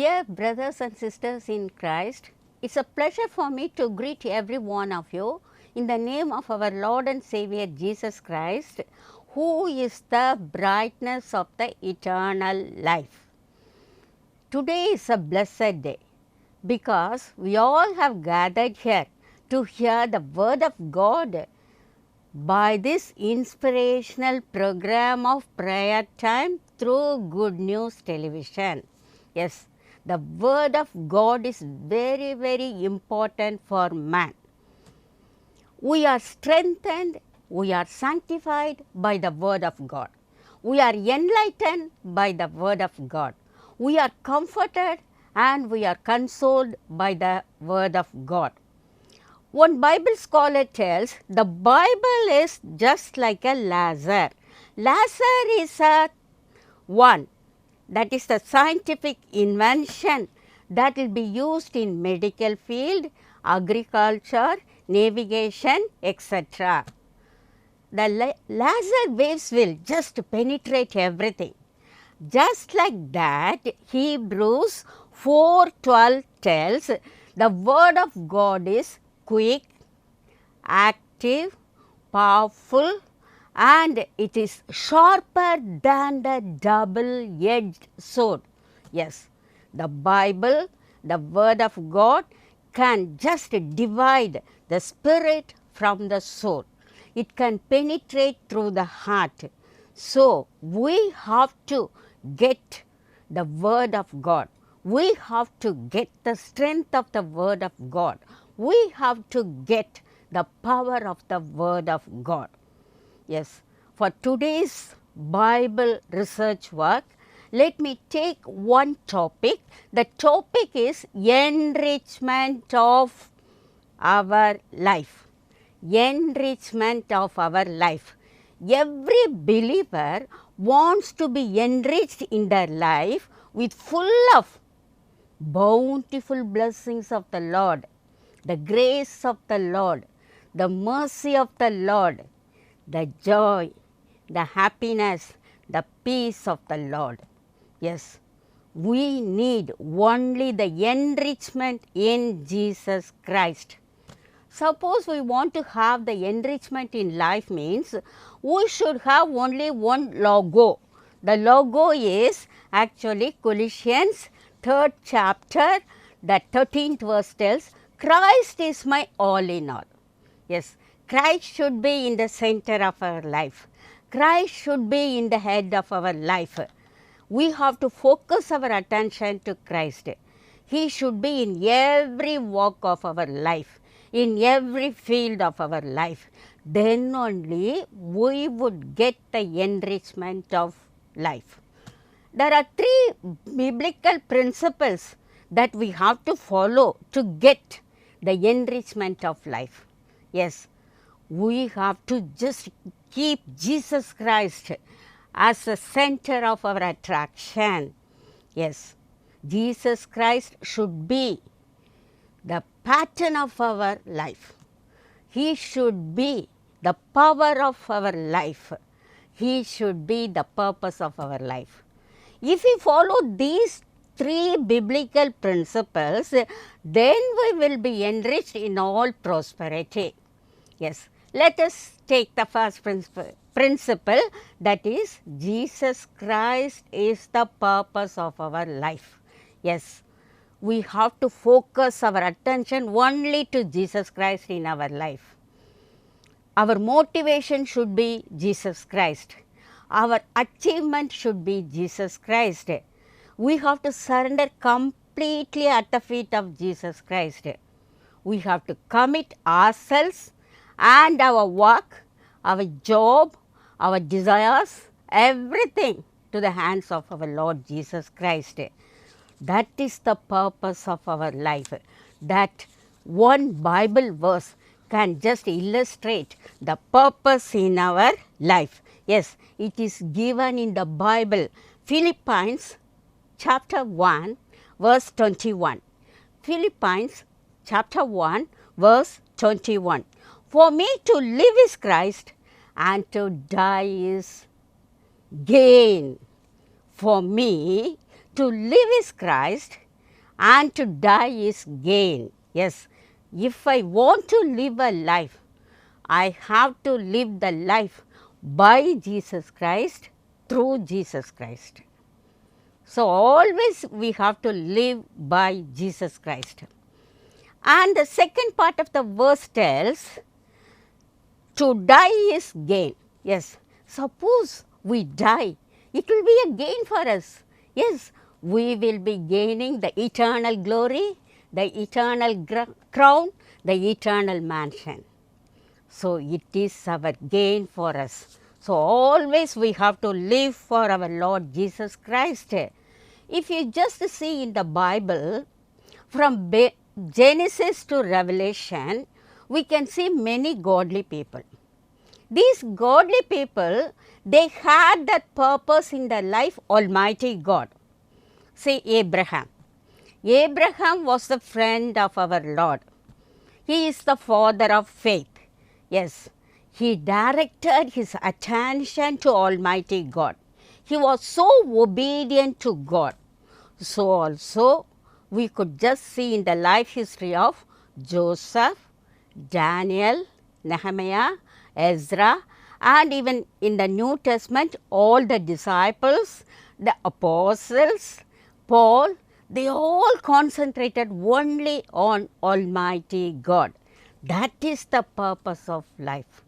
Dear brothers and sisters in Christ, it's a pleasure for me to greet every one of you in the name of our Lord and Savior Jesus Christ, who is the brightness of the eternal life. Today is a blessed day because we all have gathered here to hear the word of God by this inspirational program of prayer time through Good News Television. Yes, the word of God is very, very important for man. We are strengthened, we are sanctified by the word of God. We are enlightened by the word of God. We are comforted and we are consoled by the word of God. One Bible scholar tells the Bible is just like a laser. Laser is a one, that is the scientific invention that will be used in medical field, agriculture, navigation, etc. The laser waves will just penetrate everything. Just like that, Hebrews 4:12 tells the word of God is quick, active, powerful, and it is sharper than the double-edged sword. Yes, the Bible, the word of God, can just divide the spirit from the soul. It can penetrate through the heart. So, we have to get the word of God. We have to get the strength of the word of God. We have to get the power of the word of God. Yes, for today's Bible research work, let me take one topic. The topic is enrichment of our life. Enrichment of our life. Every believer wants to be enriched in their life with full of bountiful blessings of the Lord, the grace of the Lord, the mercy of the Lord, the joy, the happiness, the peace of the Lord. Yes, we need only the enrichment in Jesus Christ. Suppose we want to have the enrichment in life means we should have only one logo. The logo is actually Colossians 3rd chapter, the 13th verse tells, Christ is my all in all. Yes, Christ should be in the center of our life. Christ should be in the head of our life. We have to focus our attention to Christ. He should be in every walk of our life, in every field of our life. Then only we would get the enrichment of life. There are three biblical principles that we have to follow to get the enrichment of life. Yes, we have to just keep Jesus Christ as the center of our attraction. Yes, Jesus Christ should be the pattern of our life. He should be the power of our life. He should be the purpose of our life. If we follow these three biblical principles, then we will be enriched in all prosperity. Yes, let us take the first principle, that is Jesus Christ is the purpose of our life. Yes, we have to focus our attention only to Jesus Christ in our life. Our motivation should be Jesus Christ. Our achievement should be Jesus Christ. We have to surrender completely at the feet of Jesus Christ. We have to commit ourselves and our work, our job, our desires, everything to the hands of our Lord Jesus Christ. That is the purpose of our life. That one Bible verse can just illustrate the purpose in our life. Yes, it is given in the Bible, Philippians chapter 1 verse 21. Philippians chapter 1 verse 21. For me to live is Christ and to die is gain. For me to live is Christ and to die is gain. Yes, if I want to live a life, I have to live the life by Jesus Christ, through Jesus Christ. So, always we have to live by Jesus Christ. And the second part of the verse tells, to die is gain. Yes, suppose we die, it will be a gain for us. Yes, we will be gaining the eternal glory, the eternal crown, the eternal mansion. So, it is our gain for us. So, always we have to live for our Lord Jesus Christ. If you just see in the Bible, from Genesis to Revelation, we can see many godly people. These godly people, they had that purpose in their life, Almighty God. Say Abraham. Abraham was the friend of our Lord. He is the father of faith. Yes, he directed his attention to Almighty God. He was so obedient to God. So also we could just see in the life history of Joseph, Daniel, Nehemiah, Ezra, and even in the New Testament, all the disciples, the apostles, Paul, they all concentrated only on Almighty God. That is the purpose of life.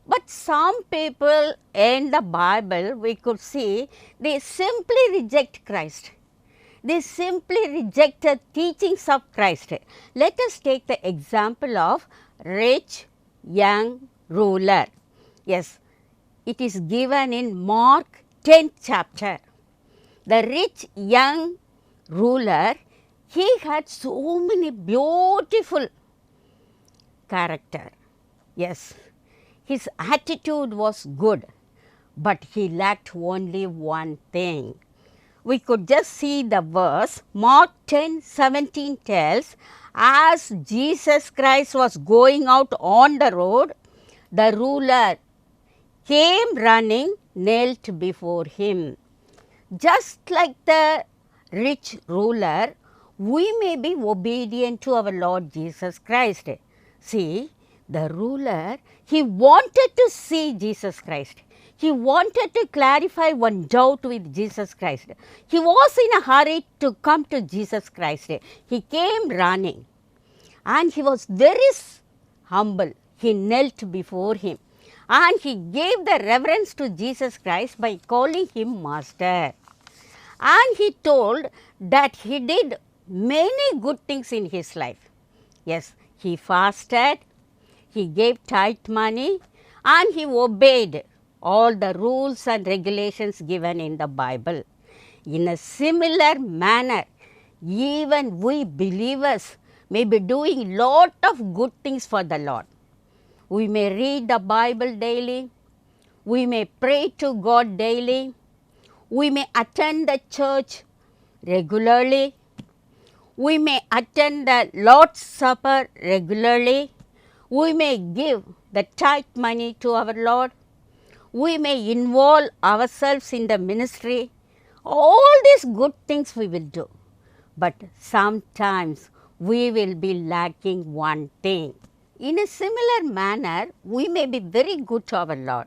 But some people in the Bible, we could see, they simply reject Christ. They simply reject the teachings of Christ. Let us take the example of rich young ruler. Yes, it is given in Mark 10th chapter. The rich young ruler, he had so many beautiful character. Yes, his attitude was good, but he lacked only one thing. We could just see the verse. Mark 10:17 tells, as Jesus Christ was going out on the road, the ruler came running, knelt before him. Just like the rich ruler, we may be obedient to our Lord Jesus Christ. See, the ruler, he wanted to see Jesus Christ. He wanted to clarify one doubt with Jesus Christ. He was in a hurry to come to Jesus Christ. He came running and he was very humble. He knelt before him and he gave the reverence to Jesus Christ by calling him Master. And he told that he did many good things in his life. Yes, he fasted, he gave tithe money, and he obeyed all the rules and regulations given in the Bible. In a similar manner, even we believers may be doing lot of good things for the Lord. We may read the Bible daily, we may pray to God daily, we may attend the church regularly, we may attend the Lord's Supper regularly, we may give the tithe money to our Lord, we may involve ourselves in the ministry. All these good things we will do, but sometimes we will be lacking one thing. In a similar manner, we may be very good to our Lord.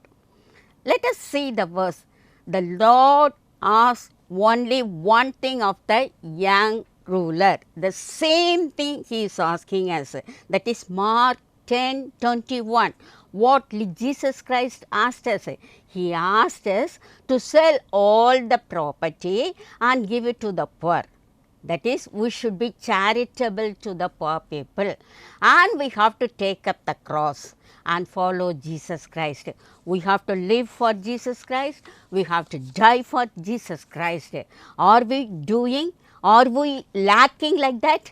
Let us see the verse. The Lord asked only one thing of the young ruler. The same thing he is asking us. That is Mark 10:21. What Jesus Christ asked us? He asked us to sell all the property and give it to the poor. That is, we should be charitable to the poor people, and we have to take up the cross and follow Jesus Christ. We have to live for Jesus Christ. We have to die for Jesus Christ. Are we doing? Are we lacking like that?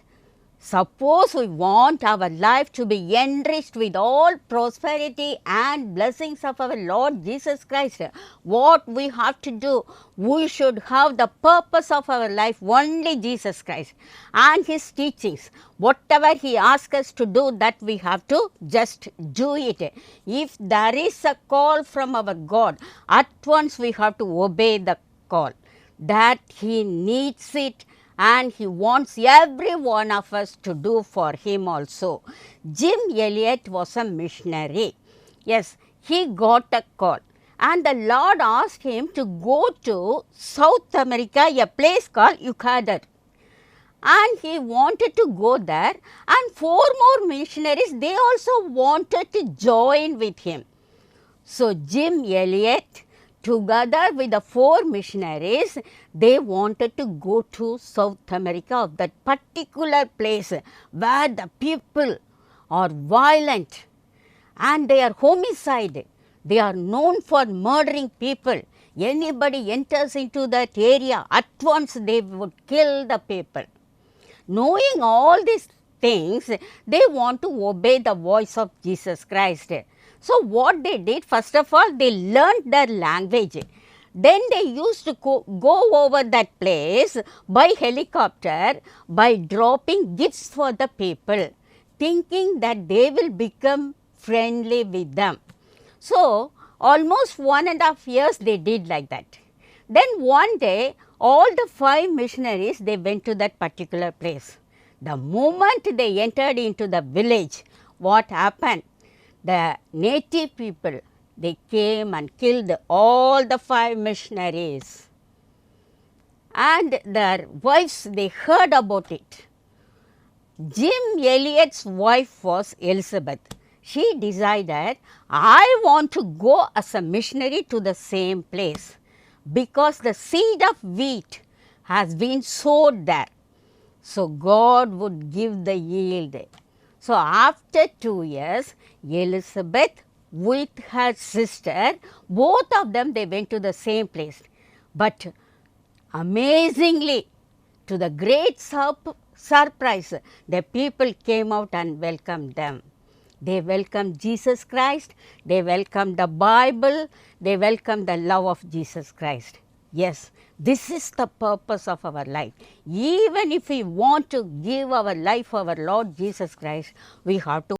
Suppose we want our life to be enriched with all prosperity and blessings of our Lord Jesus Christ, what we have to do? We should have the purpose of our life only Jesus Christ and His teachings. Whatever He asks us to do, that we have to just do it. If there is a call from our God, at once we have to obey the call. That He needs it and he wants every one of us to do for him also. Jim Elliot was a missionary. Yes, he got a call, and the Lord asked him to go to South America, a place called Ecuador. And he wanted to go there, and 4 more missionaries, they also wanted to join with him. So, Jim Elliot, together with the 4 missionaries, they wanted to go to South America, that particular place where the people are violent and they are homicide. They are known for murdering people. Anybody enters into that area, at once they would kill the people. Knowing all these things, they want to obey the voice of Jesus Christ. So, what they did, first of all, they learned their language. Then they used to go over that place by helicopter, by dropping gifts for the people, thinking that they will become friendly with them. So, almost 1.5 years they did like that. Then one day, all the 5 missionaries, they went to that particular place. The moment they entered into the village, what happened? The native people, they came and killed all the 5 missionaries. And their wives, they heard about it. Jim Elliot's wife was Elizabeth. She decided, I want to go as a missionary to the same place, because the seed of wheat has been sowed there. So, God would give the yield. So, after 2 years, Elizabeth with her sister, both of them, they went to the same place. But amazingly, to the great surprise, the people came out and welcomed them. They welcomed Jesus Christ, they welcomed the Bible, they welcomed the love of Jesus Christ. Yes, this is the purpose of our life. Even if we want to give our life to our Lord Jesus Christ, we have to